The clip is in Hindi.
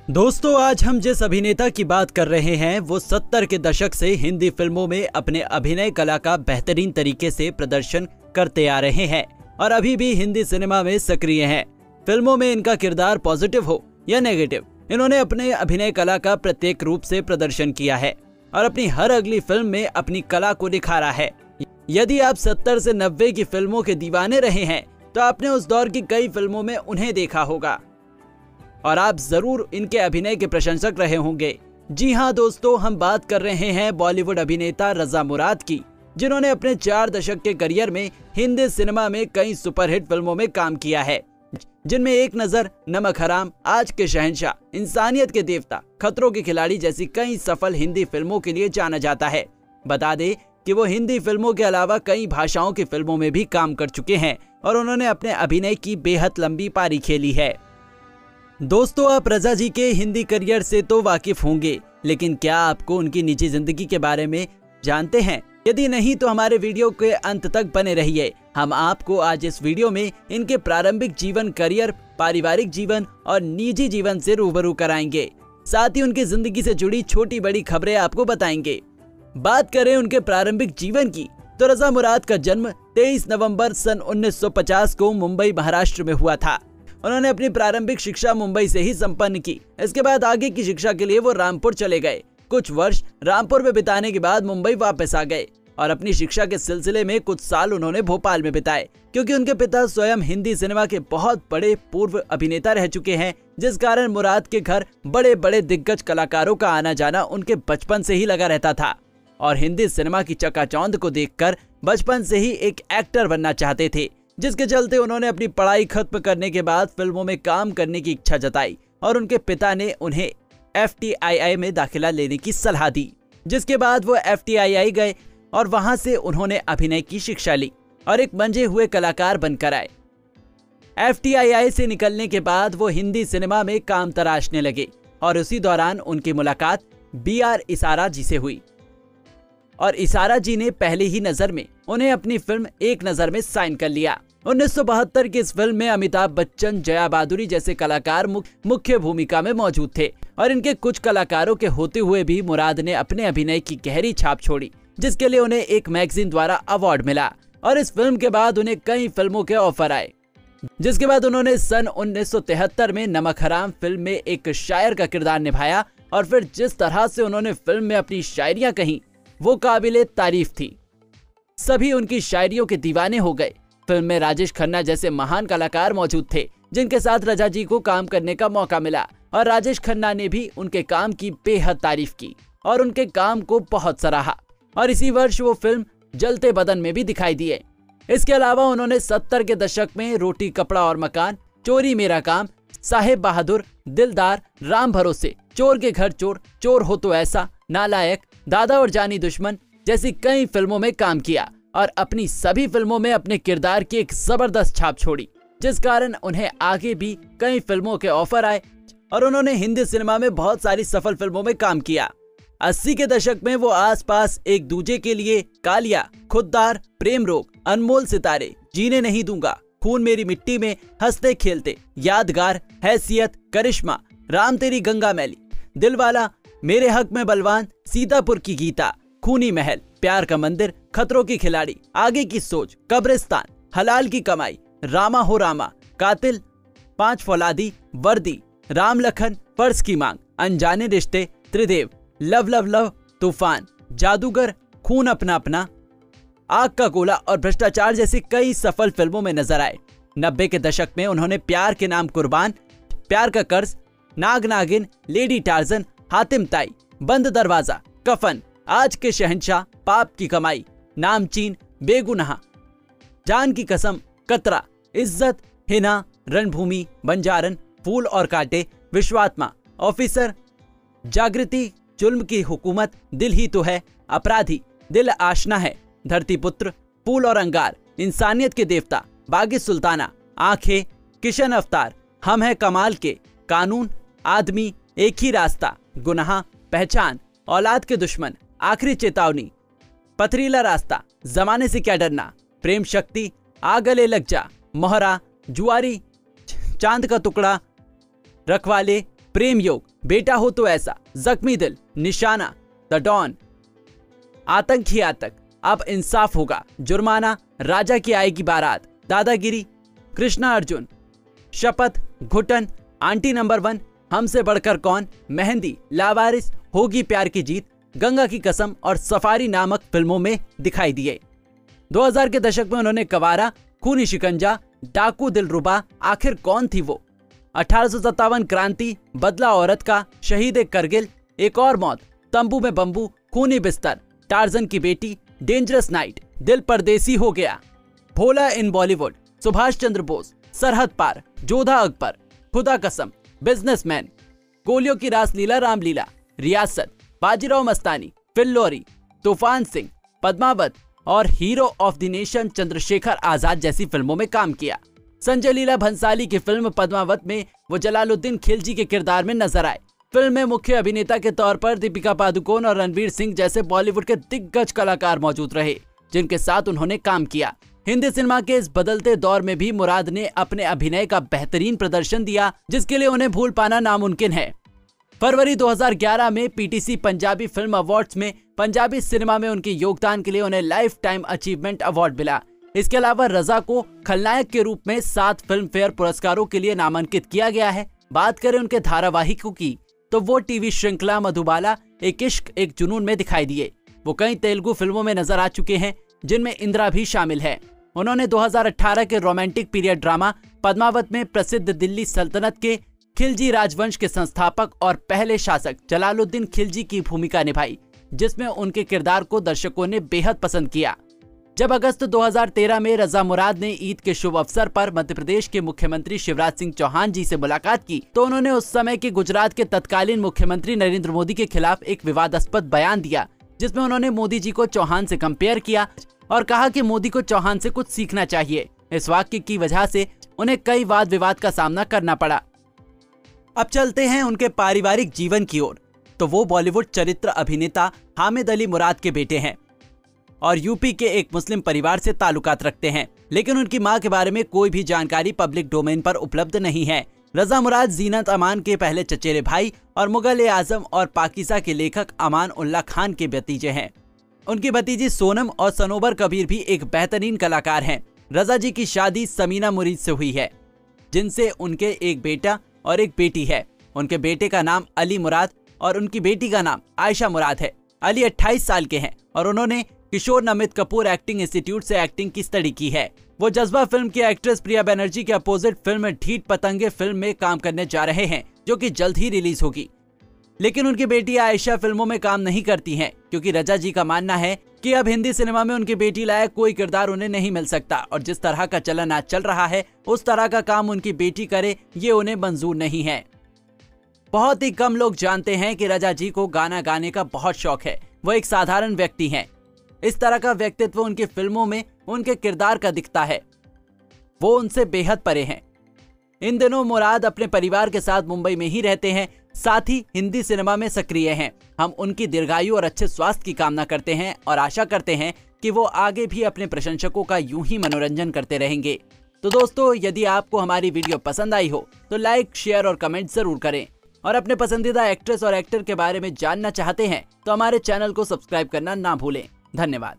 दोस्तों, आज हम जिस अभिनेता की बात कर रहे हैं वो 70 के दशक से हिंदी फिल्मों में अपने अभिनय कला का बेहतरीन तरीके से प्रदर्शन करते आ रहे हैं और अभी भी हिंदी सिनेमा में सक्रिय हैं। फिल्मों में इनका किरदार पॉजिटिव हो या नेगेटिव, इन्होंने अपने अभिनय कला का प्रत्येक रूप से प्रदर्शन किया है और अपनी हर अगली फिल्म में अपनी कला को निखारा है। यदि आप 70 से 90 की फिल्मों के दीवाने रहे हैं तो आपने उस दौर की कई फिल्मों में उन्हें देखा होगा और आप जरूर इनके अभिनय के प्रशंसक रहे होंगे। जी हाँ दोस्तों, हम बात कर रहे हैं बॉलीवुड अभिनेता रजा मुराद की, जिन्होंने अपने 4 दशक के करियर में हिंदी सिनेमा में कई सुपरहिट फिल्मों में काम किया है, जिनमें एक नजर, नमक हराम, आज के शहंशाह, इंसानियत के देवता, खतरों के खिलाड़ी जैसी कई सफल हिंदी फिल्मों के लिए जाना जाता है। बता दें कि वो हिंदी फिल्मों के अलावा कई भाषाओं की फिल्मों में भी काम कर चुके हैं और उन्होंने अपने अभिनय की बेहद लंबी पारी खेली है। दोस्तों, आप रजा जी के हिंदी करियर से तो वाकिफ होंगे, लेकिन क्या आपको उनकी निजी जिंदगी के बारे में जानते हैं? यदि नहीं तो हमारे वीडियो के अंत तक बने रहिए। हम आपको आज इस वीडियो में इनके प्रारंभिक जीवन, करियर, पारिवारिक जीवन और निजी जीवन से रूबरू कराएंगे। साथ ही उनकी जिंदगी से जुड़ी छोटी बड़ी खबरें आपको बताएंगे। बात करें उनके प्रारंभिक जीवन की तो रजा मुराद का जन्म 23 नवंबर सन 1950 को मुंबई, महाराष्ट्र में हुआ था। उन्होंने अपनी प्रारंभिक शिक्षा मुंबई से ही संपन्न की। इसके बाद आगे की शिक्षा के लिए वो रामपुर चले गए। कुछ वर्ष रामपुर में बिताने के बाद मुंबई वापस आ गए और अपनी शिक्षा के सिलसिले में कुछ साल उन्होंने भोपाल में बिताए, क्योंकि उनके पिता स्वयं हिंदी सिनेमा के बहुत बड़े पूर्व अभिनेता रह चुके हैं, जिस कारण मुराद के घर बड़े बड़े दिग्गज कलाकारों का आना जाना उनके बचपन से ही लगा रहता था और हिंदी सिनेमा की चकाचौंध को देखकर बचपन से ही एक एक्टर बनना चाहते थे, जिसके चलते उन्होंने अपनी पढ़ाई खत्म करने के बाद फिल्मों में काम करने की इच्छा जताई और उनके पिता ने उन्हें FTII में दाखिला लेने की सलाह दी, जिसके बाद वो FTII गए और वहां से उन्होंने अभिनय की शिक्षा ली और एक मंजे हुए कलाकार बनकर आए। FTII से निकलने के बाद वो हिंदी सिनेमा में काम तराशने लगे और उसी दौरान उनकी मुलाकात BR इसारा जी से हुई और इसारा जी ने पहली ही नजर में उन्हें अपनी फिल्म एक नजर में साइन कर लिया। 1972 की इस फिल्म में अमिताभ बच्चन, जया बादुरी जैसे कलाकार मुख्य भूमिका में मौजूद थे और इनके कुछ कलाकारों के होते हुए भी मुराद ने अपने अभिनय की गहरी छाप छोड़ी, जिसके लिए उन्हें एक मैगजीन द्वारा अवार्ड मिला और इस फिल्म के बाद उन्हें कई फिल्मों के ऑफर आए, जिसके बाद उन्होंने सन 1973 में नमक हराम फिल्म में एक शायर का किरदार निभाया और फिर जिस तरह से उन्होंने फिल्म में अपनी शायरियां कहीं वो काबिले तारीफ थी। सभी उनकी शायरियों के दीवाने हो गए। फिल्म में राजेश खन्ना जैसे महान कलाकार मौजूद थे, जिनके साथ रजा जी को काम करने का मौका मिला और राजेश खन्ना ने भी उनके काम की बेहद तारीफ की और उनके काम को बहुत सराहा और इसी वर्ष वो फिल्म जलते बदन में भी दिखाई दिए। इसके अलावा उन्होंने 70 के दशक में रोटी, कपड़ा और मकान, चोरी मेरा काम, साहेब बहादुर, दिलदार, राम भरोसे, चोर के घर चोर, चोर हो तो ऐसा, नालायक, दादा और जानी दुश्मन जैसी कई फिल्मों में काम किया और अपनी सभी फिल्मों में अपने किरदार की एक जबरदस्त छाप छोड़ी, जिस कारण उन्हें आगे भी कई फिल्मों के ऑफर आए और उन्होंने हिंदी सिनेमा में बहुत सारी सफल फिल्मों में काम किया। 80 के दशक में वो आसपास, एक दूजे के लिए, कालिया, खुददार, प्रेम रोग, अनमोल सितारे, जीने नहीं दूंगा, खून मेरी मिट्टी में, हंसते खेलते, यादगार, हैसियत, करिश्मा, राम तेरी गंगा मैली, दिलवाला, मेरे हक में बलवान, सीतापुर की गीता, खूनी महल, प्यार का मंदिर, खतरों की खिलाड़ी, आगे की सोच, कब्रिस्तान, हलाल की कमाई, रामा हो रामा, कातिल, 5 फौलादी, वर्दी, राम लखन, फर्ज की मांग, अनजाने रिश्ते, त्रिदेव, लव लव लव, तूफान, जादूगर, खून अपना अपना, आग का गोला और भ्रष्टाचार जैसी कई सफल फिल्मों में नजर आए। 90 के दशक में उन्होंने प्यार के नाम कुर्बान, प्यार का कर्ज, नाग नागिन, लेडी टार्जन, हातिम ताई, बंद दरवाजा, कफन, आज के शहंशाह, पाप की कमाई, नामचीन, बेगुनाह, जान की कसम, कतरा, इज्जत, हिना, रणभूमि, बंजारन, फूल और कांटे, विश्वात्मा, ऑफिसर, जागृति, जुल्म की हुकूमत, दिल ही तो है, अपराधी, दिल आशना है, धरतीपुत्र, फूल और अंगार, इंसानियत के देवता, बागी सुल्ताना, आंखें, किशन अवतार, हम है कमाल के, कानून, आदमी, एक ही रास्ता, गुनाह, पहचान, औलाद के दुश्मन, आखिरी चेतावनी, पथरीला रास्ता, जमाने से क्या डरना, प्रेम शक्ति, आ गले लग जा, मोहरा, जुआरी, चांद का टुकड़ा, रखवाले, प्रेम योग, बेटा हो तो ऐसा, जख्मी दिल, निशाना, द डॉन, आतंक ही आतंक, अब इंसाफ होगा, जुर्माना, राजा की आएगी बारात, दादागिरी, कृष्णा अर्जुन, शपथ, घुटन, आंटी नंबर 1, हमसे बढ़कर कौन, मेहंदी, लावारिस, होगी प्यार की जीत, गंगा की कसम और सफारी नामक फिल्मों में दिखाई दिए। 2000 के दशक में उन्होंने कवारा, खूनी शिकंजा, डाकू दिलरुबा, आखिर कौन थी वो, 1857 क्रांति, बदला औरत का, शहीद करगिल, एक और मौत, तंबू में बंबू, खूनी बिस्तर, टार्जन की बेटी, डेंजरस नाइट, दिल परदेसी हो गया, भोला इन बॉलीवुड, सुभाष चंद्र बोस, सरहद पार, जोधा अकबर, खुदा कसम, बिजनेसमैन, गोलियों की रासलीला रामलीला, रियासत, बाजीराव मस्तानी, फिल्लौरी, तूफान सिंह, पद्मावत और hero of the nation Chandrashekhar Azad जैसी फिल्मों में काम किया। संजय लीला भंसाली की फिल्म पद्मावत में वो जलालुद्दीन खिलजी के किरदार में नजर आए। फिल्म में मुख्य अभिनेता के तौर पर दीपिका पादुकोण और रणवीर सिंह जैसे बॉलीवुड के दिग्गज कलाकार मौजूद रहे, जिनके साथ उन्होंने काम किया। हिंदी सिनेमा के इस बदलते दौर में भी मुराद ने अपने अभिनय का बेहतरीन प्रदर्शन दिया, जिसके लिए उन्हें भूल पाना नामुमकिन है। फरवरी 2011 में पीटीसी पंजाबी फिल्म अवार्ड्स में पंजाबी सिनेमा में उनके योगदान के लिए उन्हें लाइफ टाइम अचीवमेंट अवार्ड मिला। इसके अलावा रजा को खलनायक के रूप में 7 फिल्म फेयर पुरस्कारों के लिए नामांकित किया गया है। बात करें उनके धारावाहिकों की तो वो टीवी श्रृंखला मधुबाला, एक इश्क एक जुनून में दिखाई दिए। वो कई तेलुगु फिल्मों में नजर आ चुके हैं, जिनमें इंदिरा भी शामिल है। उन्होंने 2018 के रोमांटिक पीरियड ड्रामा पद्मावत में प्रसिद्ध दिल्ली सल्तनत के खिलजी राजवंश के संस्थापक और पहले शासक जलालुद्दीन खिलजी की भूमिका निभाई, जिसमें उनके किरदार को दर्शकों ने बेहद पसंद किया। जब अगस्त 2013 में रजा मुराद ने ईद के शुभ अवसर पर मध्य प्रदेश के मुख्यमंत्री शिवराज सिंह चौहान जी से मुलाकात की, तो उन्होंने उस समय के गुजरात के तत्कालीन मुख्यमंत्री नरेंद्र मोदी के खिलाफ एक विवादास्पद बयान दिया, जिसमें उन्होंने मोदी जी को चौहान से कंपेयर किया और कहा कि मोदी को चौहान से कुछ सीखना चाहिए। इस वाक्य की वजह से उन्हें कई वाद विवाद का सामना करना पड़ा। अब चलते हैं उनके पारिवारिक जीवन की ओर। तो वो बॉलीवुड चरित्र अभिनेता हामिद अली मुराद के बेटे हैं और यूपी के एक मुस्लिम परिवार से ताल्लुकात रखते हैं, लेकिन उनकी मां के बारे में कोई भी जानकारी पब्लिक डोमेन पर उपलब्ध नहीं है। रजा मुराद जीनत अमान के पहले चचेरे भाई और मुगल आजम और पाकिजा के लेखक अमान उल्लाह खान के भतीजे हैं। उनकी भतीजी सोनम और सनोबर कबीर भी एक बेहतरीन कलाकार हैं। रजा जी की शादी समीना मुरीद से हुई है, जिनसे उनके एक बेटा और एक बेटी है। उनके बेटे का नाम अली मुराद और उनकी बेटी का नाम आयशा मुराद है। अली 28 साल के हैं और उन्होंने किशोर नमित कपूर एक्टिंग इंस्टीट्यूट से एक्टिंग की स्टडी की है। वो जज्बा फिल्म की एक्ट्रेस प्रिया बनर्जी के अपोजिट फिल्म ढीठ पतंगे फिल्म में काम करने जा रहे हैं, जो कि जल्द ही रिलीज होगी। लेकिन उनकी बेटी आयशा फिल्मों में काम नहीं करती हैं, क्योंकि रजा जी का मानना है कि अब हिंदी सिनेमा में उनकी बेटी लायक कोई किरदार उन्हें नहीं मिल सकता और जिस तरह का चलन आज चल रहा है उस तरह का काम उनकी बेटी करे ये उन्हें मंजूर नहीं है। बहुत ही कम लोग जानते हैं कि रजा जी को गाना गाने का बहुत शौक है। वो एक साधारण व्यक्ति हैं। इस तरह का व्यक्तित्व उनकी फिल्मों में उनके किरदार का दिखता है। वो उनसे बेहद परे हैं। इन दिनों मुराद अपने परिवार के साथ मुंबई में ही रहते हैं, साथ ही हिंदी सिनेमा में सक्रिय हैं। हम उनकी दीर्घायु और अच्छे स्वास्थ्य की कामना करते हैं और आशा करते हैं कि वो आगे भी अपने प्रशंसकों का यूं ही मनोरंजन करते रहेंगे। तो दोस्तों, यदि आपको हमारी वीडियो पसंद आई हो तो लाइक, शेयर और कमेंट जरूर करें और अपने पसंदीदा एक्ट्रेस और एक्टर के बारे में जानना चाहते हैं तो हमारे चैनल को सब्सक्राइब करना ना भूलें। धन्यवाद।